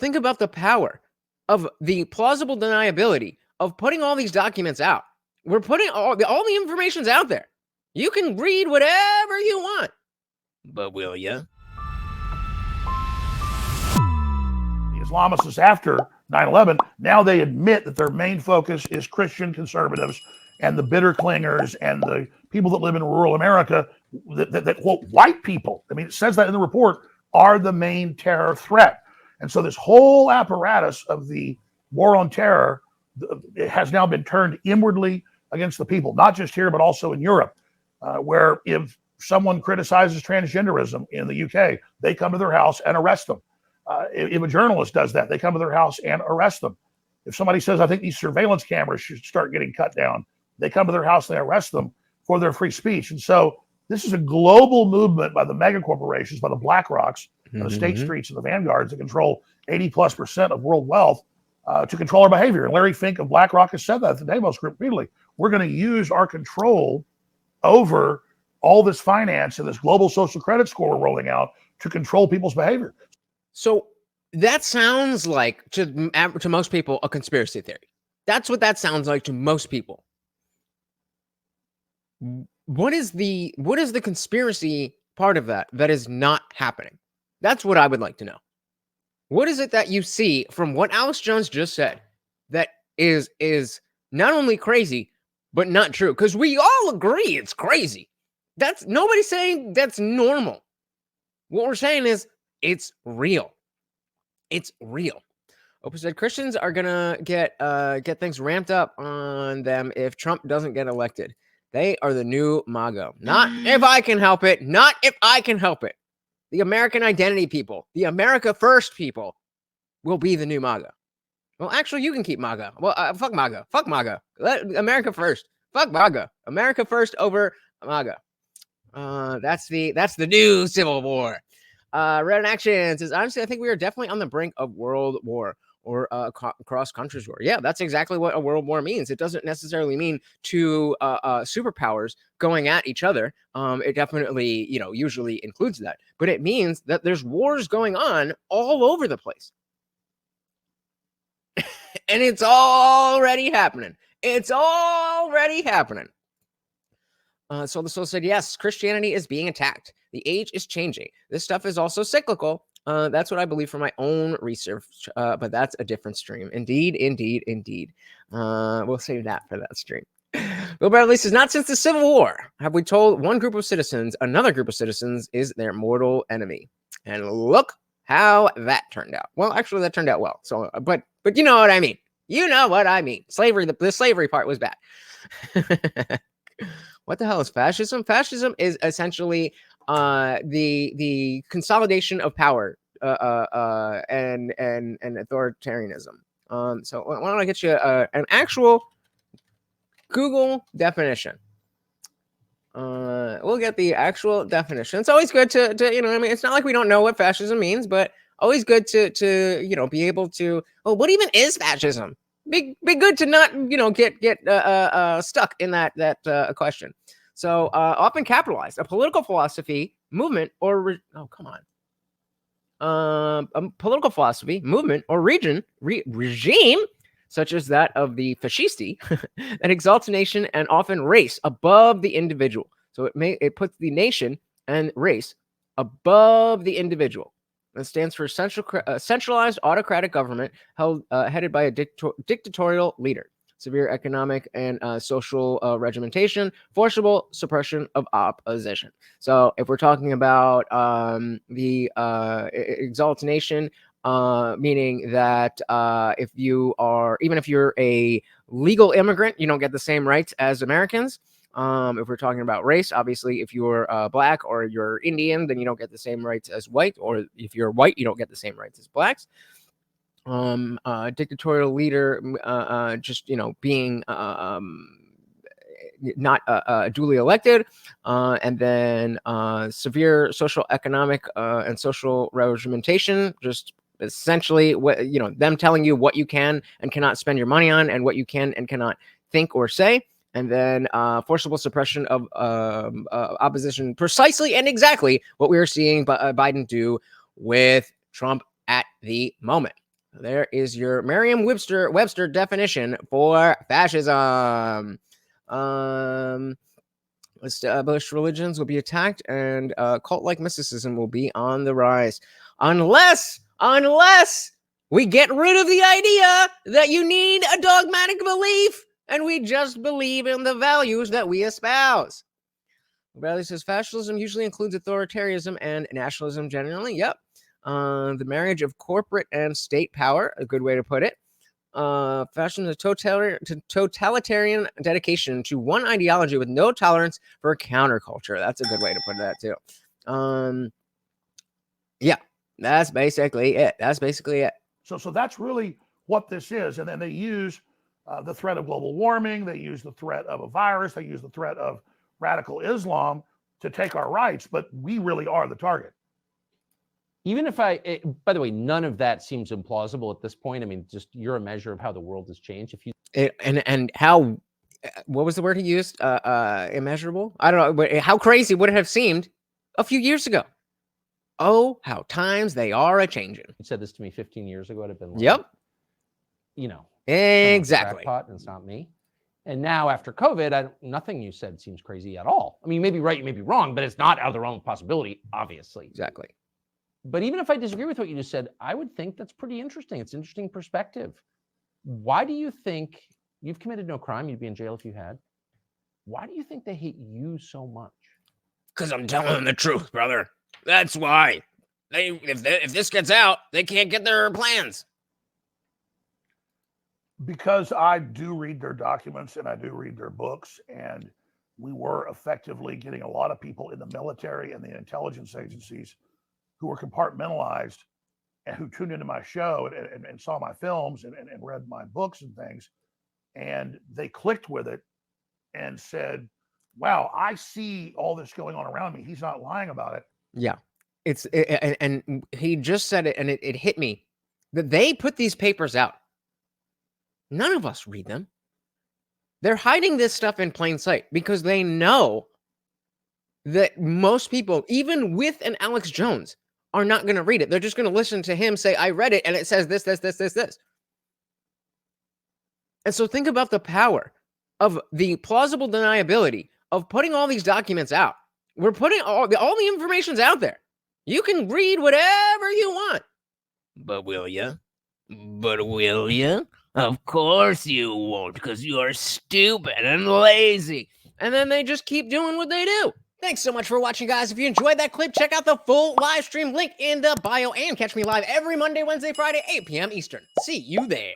Think about the power of the plausible deniability of putting all these documents out. We're putting all the information's out there. You can read whatever you want. But will you? The Islamists after 9/11, now they admit that their main focus is Christian conservatives and the bitter clingers and the people that live in rural America, that quote, white people, I mean, it says that in the report, are the main terror threat. And so this whole apparatus of the war on terror has now been turned inwardly against the people, not just here, but also in Europe, where if someone criticizes transgenderism in the UK, they come to their house and arrest them. If a journalist does that, they come to their house and arrest them. If somebody says, I think these surveillance cameras should start getting cut down, they come to their house and they arrest them for their free speech. And so this is a global movement by the mega corporations, by the BlackRocks, and the State Streets and the Vanguards that control 80+% of world wealth to control our behavior. And Larry Fink of BlackRock has said that at the Davos Group repeatedly. We're going to use our control over all this finance and this global social credit score we're rolling out to control people's behavior. So that sounds like, to most people, a conspiracy theory. That's what that sounds like to most people. What is the conspiracy part of that is not happening? That's what I would like to know. What is it that you see from what Alex Jones just said that is not only crazy, but not true? Because we all agree it's crazy. That's nobody's saying that's normal. What we're saying is it's real. It's real. Opa said Christians are gonna get things ramped up on them if Trump doesn't get elected. They are the new MAGA. Not if I can help it. Not if I can help it. The American identity people, the America First people, will be the new MAGA. Well, actually, you can keep MAGA. Well, fuck MAGA. Fuck MAGA. America First. Fuck MAGA. America First over MAGA. That's the new Civil War. Red in Action says, honestly, I think we are definitely on the brink of world war or cross countries war. Yeah, that's exactly what a world war means. It doesn't necessarily mean two superpowers going at each other. It definitely, usually includes that, but it means that there's wars going on all over the place. And it's already happening. It's already happening. So the Soul said, yes, Christianity is being attacked. The age is changing. This stuff is also cyclical. That's what I believe from my own research, but that's a different stream. Indeed, indeed, indeed. We'll save that for that stream. Bill Bradley says, not since the Civil War have we told one group of citizens another group of citizens is their mortal enemy. And look how that turned out. Well, actually, that turned out well. So, but you know what I mean. You know what I mean. Slavery, the slavery part was bad. What the hell is fascism? Fascism is essentially the consolidation of power and authoritarianism. So why don't I get you an actual Google definition? We'll get the actual definition. It's always good to I mean, it's not like we don't know what fascism means, but always good to be able to. Oh, what even is fascism? Be good to not get stuck in that question. So often capitalized, a political philosophy, movement, or a political philosophy, movement, or regime, such as that of the fascisti, that exalts nation and often race above the individual. So it puts the nation and race above the individual. It stands for centralized autocratic government headed by a dictatorial leader. Severe economic and social regimentation, forcible suppression of opposition. So if we're talking about the exalts nation, meaning that if you're a legal immigrant, you don't get the same rights as Americans. If we're talking about race, obviously, if you're black or you're Indian, then you don't get the same rights as white, or if you're white, you don't get the same rights as blacks. Dictatorial leader, being not duly elected, and then severe social, economic, and social regimentation, just essentially them telling you what you can and cannot spend your money on and what you can and cannot think or say. And then forcible suppression of opposition, precisely and exactly what we are seeing Biden do with Trump at the moment. There is your Merriam-Webster definition for fascism. Established religions will be attacked, and cult-like mysticism will be on the rise, unless we get rid of the idea that you need a dogmatic belief, and we just believe in the values that we espouse. Bradley says fascism usually includes authoritarianism and nationalism generally. Yep. The marriage of corporate and state power, a good way to put it. Fascism is a totalitarian dedication to one ideology with no tolerance for counterculture. That's a good way to put that too. Yeah, that's basically it. So that's really what this is. And then they use the threat of global warming. They use the threat of a virus. They use the threat of radical Islam to take our rights. But we really are the target. Even if by the way, none of that seems implausible at this point. I mean, just you're a measure of how the world has changed. If you and how, what was the word he used? Immeasurable. I don't know, but how crazy would it have seemed a few years ago? Oh, how times they are a changing. You said this to me 15 years ago. I'd have been like, yep. You know, exactly. And it's not me. And now after COVID, nothing you said seems crazy at all. I mean, you may be right, you may be wrong, but it's not out of the realm of possibility, obviously. Exactly. But even if I disagree with what you just said, I would think that's pretty interesting. It's an interesting perspective. Why do you think you've committed no crime? You'd be in jail if you had. Why do you think they hate you so much? Because I'm telling them the truth, brother. That's why. If this gets out, they can't get their plans. Because I do read their documents and I do read their books, and we were effectively getting a lot of people in the military and the intelligence agencies who were compartmentalized and who tuned into my show and saw my films and read my books and things. And they clicked with it and said, wow, I see all this going on around me. He's not lying about it. Yeah. And he just said it, and it hit me that they put these papers out. None of us read them. They're hiding this stuff in plain sight because they know that most people, even with an Alex Jones, are not going to read it. They're just going to listen to him say, I read it, and it says this. And so think about the power of the plausible deniability of putting all these documents out. We're putting all the information's out there. You can read whatever you want. But will you? Of course you won't, because you are stupid and lazy. And then they just keep doing what they do. Thanks so much for watching, guys. If you enjoyed that clip, check out the full live stream link in the bio and catch me live every Monday, Wednesday, Friday, 8 p.m. Eastern. See you there.